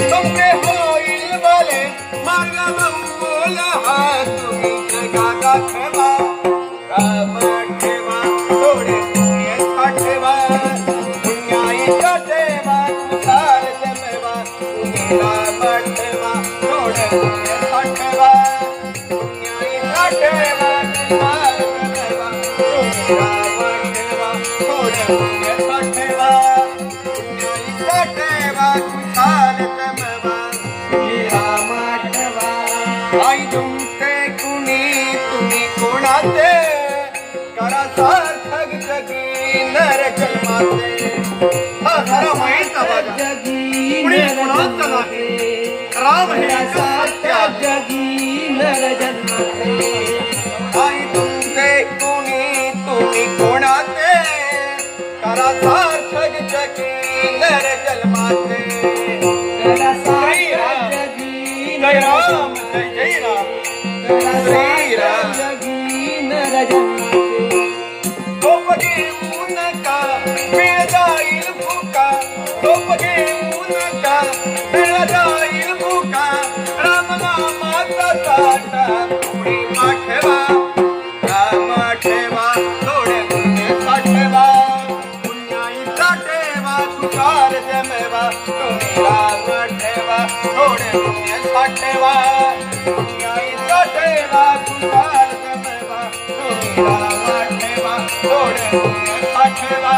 तुमचे होईल भले मार्ग मंगोल हा तुम्ही जगाचा ठेवा राम ठेवा थोडे पुण्य ठेवा पुण्याईचा ठेवा तुझार जमेवा तुम्ही राम ठेवा थोडे पुण्य ठेवा पुण्याईचा ठेवा तुझार जमेवा तुम्ही राम ठेवा थोडे पुण्य ठेवा पुण्याईचा ठेवा तुझार जमेवा राम ठेवा आई तुमचे कुणी तुम्ही कोणाचे करा सार्थक जगी नर जन्माचे हा खरा माहीत जगी कुणी कोणाचं नाही राम हे सार्थक जगी नर जन्माचे आई तुमचे कुणी तुम्ही कोणाचे करा सार्थक जगी नर जन्माचे करा सार्थक जगी जय राम जय राम श्री राम जगी नर जन्माचे टोप घेऊ नका वेळ जाईल भुका टोप घेऊ नका वेळ जाईल भुका राम नामाचा साठा थोडी पाठवा राम ठेवा थोडे पुण्य साठवा पुण्याईचा ठेवा तुझार जमेवा तुम्ही राम ठेवा थोडे पुण्य साठवा पुण्याईचा ठेवा तुझार जमेवा तुम्ही राम ठेवा थोडे पुण्य साठवा